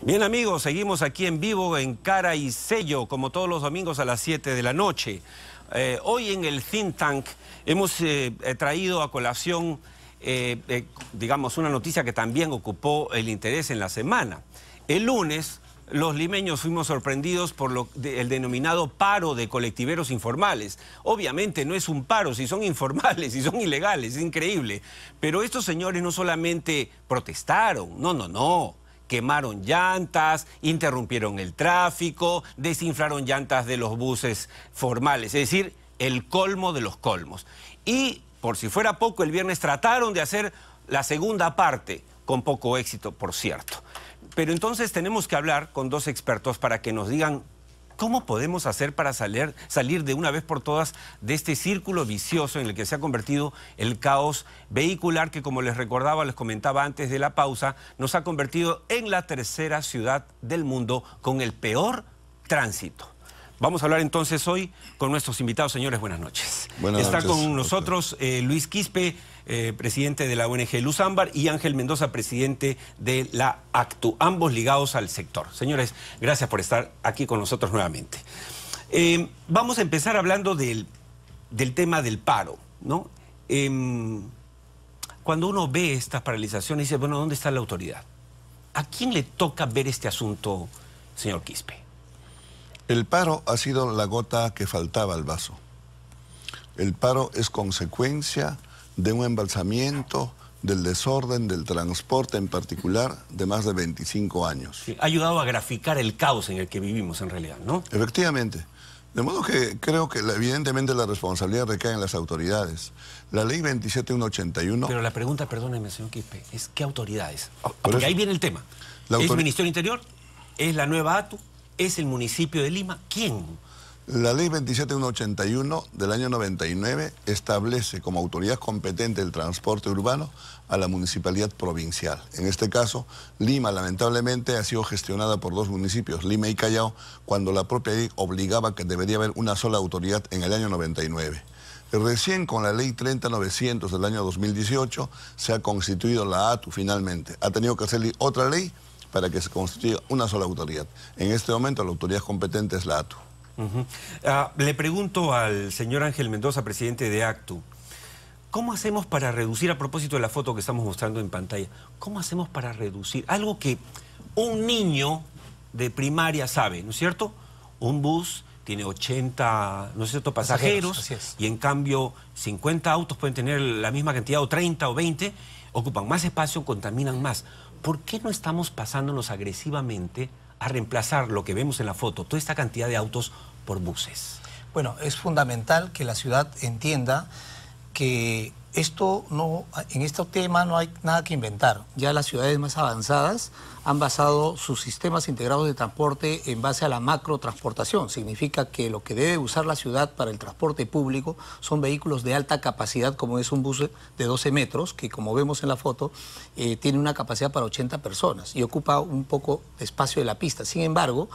Bien amigos, seguimos aquí en vivo en Cara y Sello, como todos los domingos a las 7 de la noche. Hoy en el Think Tank hemos traído a colación, digamos, una noticia que también ocupó el interés en la semana. El lunes, los limeños fuimos sorprendidos por el denominado paro de colectiveros informales. Obviamente no es un paro, si son informales, si son ilegales, es increíble. Pero estos señores no solamente protestaron, no. Quemaron llantas, interrumpieron el tráfico, desinflaron llantas de los buses formales, es decir, el colmo de los colmos. Y, por si fuera poco, el viernes trataron de hacer la segunda parte, con poco éxito, por cierto. Pero entonces tenemos que hablar con dos expertos para que nos digan cómo podemos hacer para salir de una vez por todas de este círculo vicioso en el que se ha convertido el caos vehicular que, como les recordaba, les comentaba antes de la pausa, nos ha convertido en la tercera ciudad del mundo con el peor tránsito. Vamos a hablar entonces hoy con nuestros invitados. Señores, buenas noches. Está con nosotros Luis Quispe, presidente de la ONG Luz Ámbar, y Ángel Mendoza, presidente de la ACTU, ambos ligados al sector. Señores, gracias por estar aquí con nosotros nuevamente. Vamos a empezar hablando del tema del paro, ¿no? Cuando uno ve estas paralizaciones, dice, bueno, ¿dónde está la autoridad? ¿A quién le toca ver este asunto, señor Quispe? El paro ha sido la gota que faltaba al vaso. El paro es consecuencia de un embalsamiento, del desorden, del transporte en particular, de más de 25 años. Sí, ha ayudado a graficar el caos en el que vivimos en realidad, ¿no? Efectivamente. De modo que creo que evidentemente la responsabilidad recae en las autoridades. La ley 27181... Pero la pregunta, perdóneme, señor Quispe, es ¿qué autoridades? Porque ahí viene el tema. ¿Es el Ministerio Interior? ¿Es la nueva ATU? ¿Es el municipio de Lima? ¿Quién? La ley 27181 del año 99 establece como autoridad competente del transporte urbano a la municipalidad provincial. En este caso, Lima lamentablemente ha sido gestionada por dos municipios, Lima y Callao, cuando la propia ley obligaba que debería haber una sola autoridad en el año 99. Recién con la ley 30900 del año 2018 se ha constituido la ATU finalmente. Ha tenido que hacer otra ley para que se constituya una sola autoridad. En este momento la autoridad competente es la ATU. Le pregunto al señor Ángel Mendoza, presidente de ACTU, ¿cómo hacemos para reducir, a propósito de la foto que estamos mostrando en pantalla, cómo hacemos para reducir algo que un niño de primaria sabe, ¿no es cierto? Un bus tiene 80, ¿no es cierto?, pasajeros, y en cambio 50 autos pueden tener la misma cantidad, o 30 o 20, ocupan más espacio, contaminan más. ¿Por qué no estamos pasándonos agresivamente a reemplazar lo que vemos en la foto, toda esta cantidad de autos, por buses? Bueno, es fundamental que la ciudad entienda que en este tema no hay nada que inventar. Ya las ciudades más avanzadas han basado sus sistemas integrados de transporte en base a la macrotransportación. Significa que lo que debe usar la ciudad para el transporte público son vehículos de alta capacidad, como es un bus de 12 metros, que como vemos en la foto, tiene una capacidad para 80 personas y ocupa un poco de espacio de la pista. Sin embargo,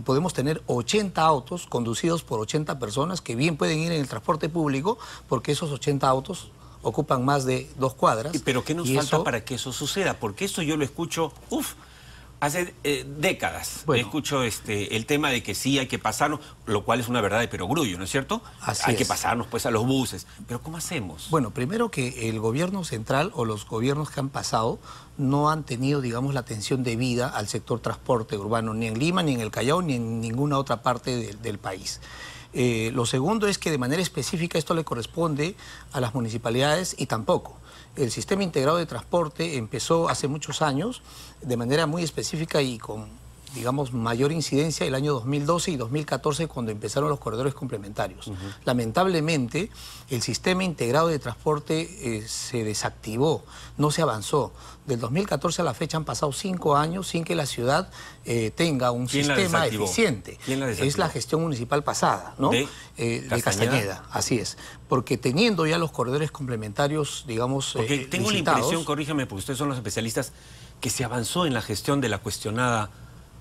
podemos tener 80 autos conducidos por 80 personas que bien pueden ir en el transporte público, porque esos 80 autos ocupan más de 2 cuadras. ¿Pero qué nos falta para que eso suceda? Porque eso yo lo escucho, hace décadas. Bueno, escucho el tema de que sí hay que pasarnos, lo cual es una verdad de perogrullo, ¿no es cierto? Hay que pasarnos pues a los buses. ¿Pero cómo hacemos? Bueno, primero que el gobierno central o los gobiernos que han pasado no han tenido, digamos, la atención debida al sector transporte urbano, ni en Lima, ni en el Callao, ni en ninguna otra parte del país. Lo segundo es que de manera específica esto le corresponde a las municipalidades y tampoco. El sistema integrado de transporte empezó hace muchos años de manera muy específica y con, digamos, mayor incidencia el año 2012 y 2014 cuando empezaron los corredores complementarios. Lamentablemente, el sistema integrado de transporte se desactivó, no se avanzó. Del 2014 a la fecha han pasado 5 años sin que la ciudad tenga un sistema eficiente. ¿Quién la desactivó? Es la gestión municipal pasada, ¿no? De Castañeda, así es. Porque teniendo ya los corredores complementarios, digamos, porque tengo la impresión, corríjame, porque ustedes son los especialistas, que se avanzó en la gestión de la cuestionada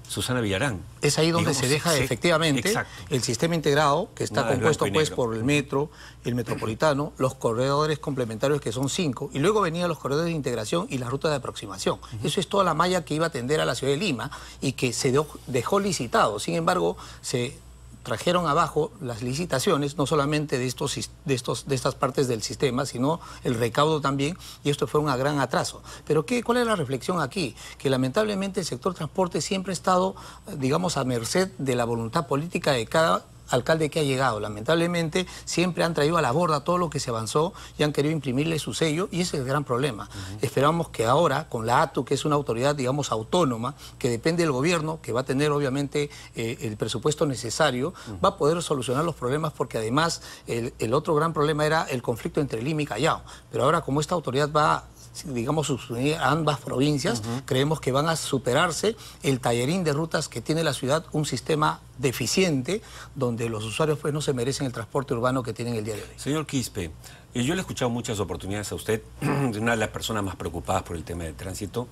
Susana Villarán. Es ahí donde Digamos, se deja efectivamente exacto. el sistema integrado, que está Nada de compuesto blanco y pues negro. por el metro, el metropolitano, los corredores complementarios que son 5, y luego venían los corredores de integración y las rutas de aproximación. Eso es toda la malla que iba a atender a la ciudad de Lima y que se dejó licitado. Sin embargo, se trajeron abajo las licitaciones, no solamente de estas partes del sistema, sino el recaudo también, y esto fue un gran atraso. Pero ¿cuál es la reflexión aquí? Que lamentablemente el sector transporte siempre ha estado, digamos, a merced de la voluntad política de cada alcalde que ha llegado. Lamentablemente siempre han traído a la borda todo lo que se avanzó y han querido imprimirle su sello, y ese es el gran problema. Esperamos que ahora, con la ATU, que es una autoridad, digamos, autónoma, que depende del gobierno, que va a tener obviamente el presupuesto necesario, va a poder solucionar los problemas, porque además el otro gran problema era el conflicto entre Lima y Callao. Pero ahora, como esta autoridad va, digamos, subunir a ambas provincias, creemos que van a superarse el tallerín de rutas que tiene la ciudad, un sistema deficiente, donde los usuarios pues no se merecen el transporte urbano que tienen el día de hoy. Señor Quispe, yo le he escuchado muchas oportunidades a usted, una de las personas más preocupadas por el tema del tránsito,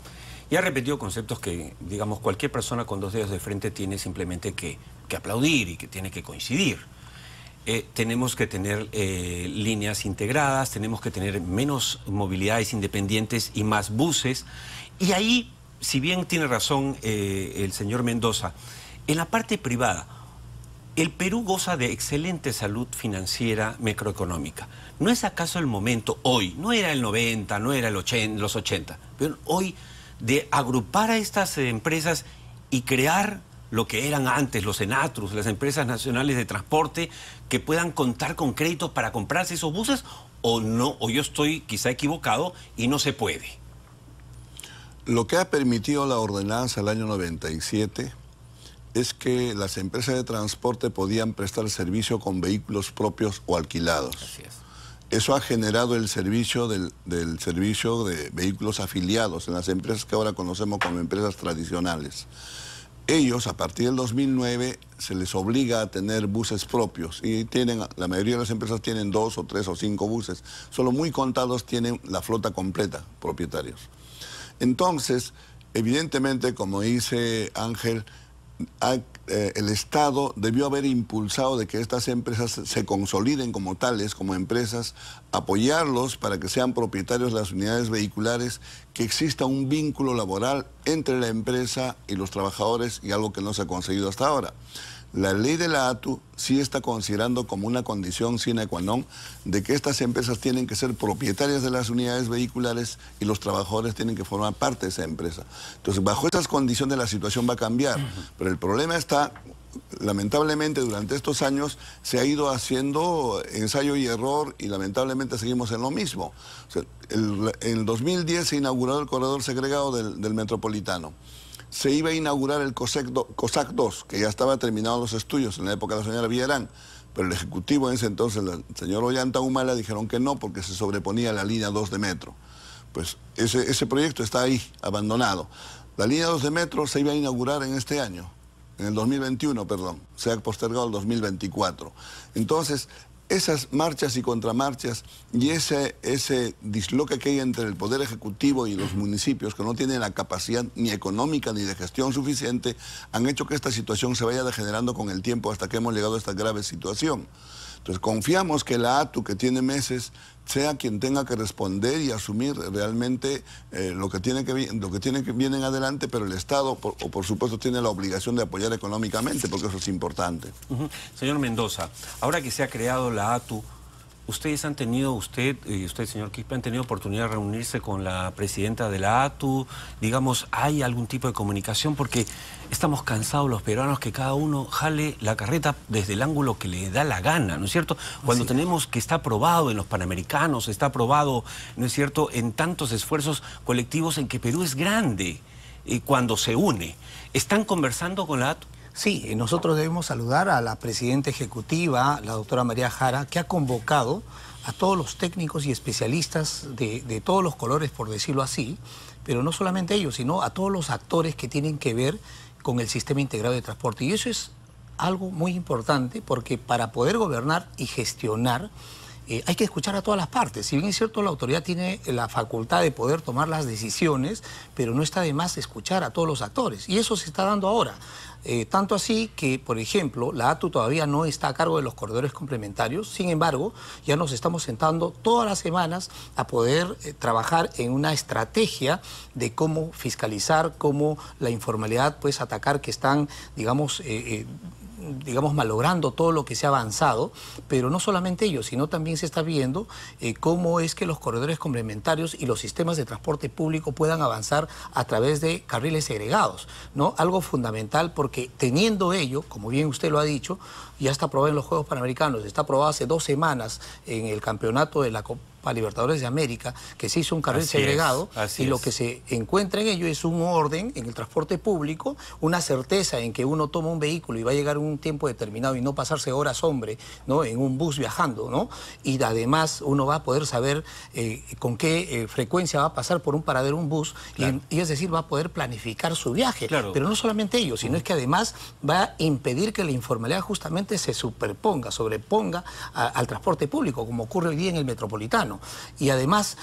y ha repetido conceptos que, digamos, cualquier persona con 2 dedos de frente tiene simplemente que aplaudir y que tiene que coincidir. Tenemos que tener líneas integradas, tenemos que tener menos movilidades independientes y más buses. Y ahí, si bien tiene razón el señor Mendoza, en la parte privada, el Perú goza de excelente salud financiera macroeconómica. ¿No es acaso el momento hoy, no era el 90, no era los 80, pero hoy, de agrupar a estas empresas y crear lo que eran antes los ENATRUS, las empresas nacionales de transporte, que puedan contar con crédito para comprarse esos buses, o no, o yo estoy quizá equivocado y no se puede? Lo que ha permitido la ordenanza del año 97 es que las empresas de transporte podían prestar servicio con vehículos propios o alquilados. Así es. Eso ha generado el servicio del servicio de vehículos afiliados en las empresas que ahora conocemos como empresas tradicionales. Ellos, a partir del 2009, se les obliga a tener buses propios, y la mayoría de las empresas tienen 2 o 3 o 5 buses. Solo muy contados tienen la flota completa, propietarios. Entonces, evidentemente, como dice Ángel, el Estado debió haber impulsado de que estas empresas se consoliden como tales, como empresas, apoyarlos para que sean propietarios de las unidades vehiculares, que exista un vínculo laboral entre la empresa y los trabajadores, y algo que no se ha conseguido hasta ahora. La ley de la ATU sí está considerando como una condición sine qua non de que estas empresas tienen que ser propietarias de las unidades vehiculares y los trabajadores tienen que formar parte de esa empresa. Entonces, bajo estas condiciones la situación va a cambiar, pero el problema está, lamentablemente, durante estos años se ha ido haciendo ensayo y error, y lamentablemente seguimos en lo mismo. O sea, en 2010 se inauguró el corredor segregado del Metropolitano. Se iba a inaugurar el COSAC 2, que ya estaba terminados los estudios en la época de la señora Villarán, pero el Ejecutivo en ese entonces, el señor Ollanta Humala, dijeron que no, porque se sobreponía a la línea 2 de metro. Pues ese proyecto está ahí, abandonado. La línea 2 de metro se iba a inaugurar en este año, en el 2021, perdón, se ha postergado al 2024. Entonces, esas marchas y contramarchas y ese disloque que hay entre el Poder Ejecutivo y los municipios, que no tienen la capacidad ni económica ni de gestión suficiente, han hecho que esta situación se vaya degenerando con el tiempo hasta que hemos llegado a esta grave situación. Entonces, confiamos que la ATU, que tiene meses, sea quien tenga que responder y asumir realmente lo que viene en adelante, pero el Estado, por supuesto, tiene la obligación de apoyar económicamente, porque eso es importante. Señor Mendoza, ahora que se ha creado la ATU, ustedes han tenido, usted y usted, señor Quispe, han tenido oportunidad de reunirse con la presidenta de la ATU. Digamos, ¿hay algún tipo de comunicación? Porque estamos cansados los peruanos que cada uno jale la carreta desde el ángulo que le da la gana, ¿no es cierto? Cuando tenemos que está aprobado en los Panamericanos, está aprobado, ¿no es cierto?, en tantos esfuerzos colectivos en que Perú es grande cuando se une. ¿Están conversando con la ATU? Sí, nosotros debemos saludar a la presidenta ejecutiva, la doctora María Jara, que ha convocado a todos los técnicos y especialistas de todos los colores, por decirlo así, pero no solamente ellos, sino a todos los actores que tienen que ver con el sistema integrado de transporte. Y eso es algo muy importante, porque para poder gobernar y gestionar hay que escuchar a todas las partes. Si bien es cierto, la autoridad tiene la facultad de poder tomar las decisiones, pero no está de más escuchar a todos los actores. Y eso se está dando ahora. Tanto así que, por ejemplo, la ATU todavía no está a cargo de los corredores complementarios. Sin embargo, ya nos estamos sentando todas las semanas a poder trabajar en una estrategia de cómo fiscalizar, cómo la informalidad, pues, atacar que están, digamos, malogrando todo lo que se ha avanzado, pero no solamente ellos, sino también se está viendo cómo es que los corredores complementarios y los sistemas de transporte público puedan avanzar a través de carriles segregados, ¿no? Algo fundamental, porque teniendo ello, como bien usted lo ha dicho, ya está aprobado en los Juegos Panamericanos, está aprobado hace 2 semanas en el campeonato de la Copa Libertadores de América, que se hizo un carril segregado, y lo que se encuentra en ello es un orden en el transporte público, una certeza en que uno toma un vehículo y va a llegar en un tiempo determinado y no pasarse horas, hombre, ¿no?, en un bus viajando, ¿no? Y además uno va a poder saber con qué frecuencia va a pasar por un paradero un bus, claro. y es decir, va a poder planificar su viaje. Claro. Pero no solamente ello, sino es que además va a impedir que la informalidad justamente se sobreponga al transporte público, como ocurre hoy día en el metropolitano. Y además,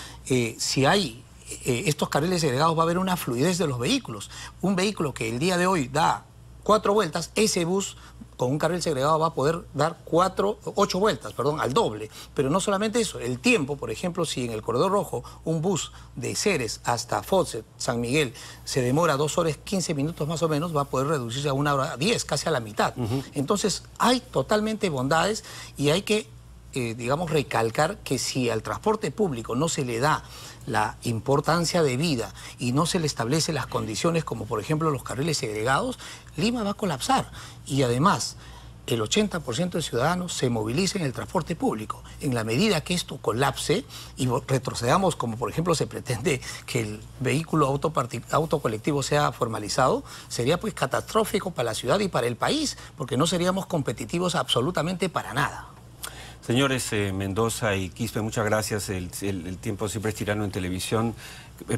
si hay estos carriles segregados, va a haber una fluidez de los vehículos. Un vehículo que el día de hoy da 4 vueltas, ese bus con un carril segregado va a poder dar 8 vueltas, al doble. Pero no solamente eso, el tiempo, por ejemplo, si en el corredor rojo un bus de Ceres hasta Fawcett, San Miguel, se demora 2 horas 15 minutos más o menos, va a poder reducirse a 1 hora 10, casi a la mitad. Entonces, hay totalmente bondades, y hay que digamos, recalcar que si al transporte público no se le da la importancia debida y no se le establece las condiciones, como por ejemplo los carriles segregados, Lima va a colapsar. Y además, el 80% de ciudadanos se moviliza en el transporte público. En la medida que esto colapse y retrocedamos, como por ejemplo se pretende que el vehículo autocolectivo sea formalizado, sería pues catastrófico para la ciudad y para el país, porque no seríamos competitivos absolutamente para nada. Señores Mendoza y Quispe, muchas gracias. El tiempo siempre es tirano en televisión,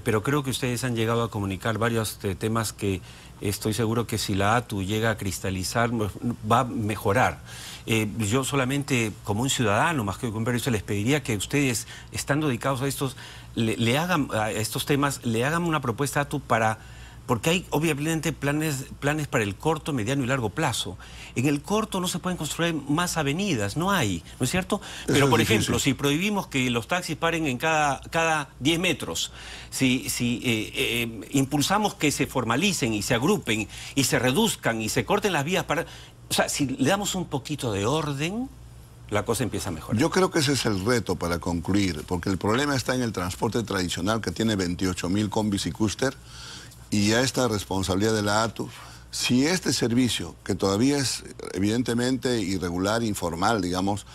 pero creo que ustedes han llegado a comunicar varios temas que estoy seguro que si la ATU llega a cristalizar va a mejorar. Yo solamente como un ciudadano, más que un periodista, les pediría que ustedes, estando dedicados a estos, le hagan a estos temas, le hagan una propuesta a ATU porque hay obviamente planes para el corto, mediano y largo plazo. En el corto no se pueden construir más avenidas, no hay, ¿no es cierto? Pero por ejemplo, si prohibimos que los taxis paren en cada 10 metros, si impulsamos que se formalicen y se agrupen y se reduzcan y se corten las vías para... O sea, si le damos un poquito de orden, la cosa empieza a mejorar. Yo creo que ese es el reto para concluir, porque el problema está en el transporte tradicional, que tiene 28.000 combis y cúster, y a esta responsabilidad de la ATU. Si este servicio, que todavía es evidentemente irregular, informal, digamos,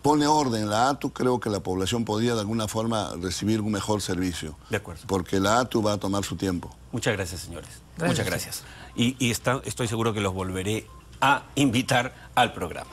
pone orden en la ATU, creo que la población podría de alguna forma recibir un mejor servicio. De acuerdo. Porque la ATU va a tomar su tiempo. Muchas gracias, señores. Muchas gracias. Y estoy seguro que los volveré a invitar al programa.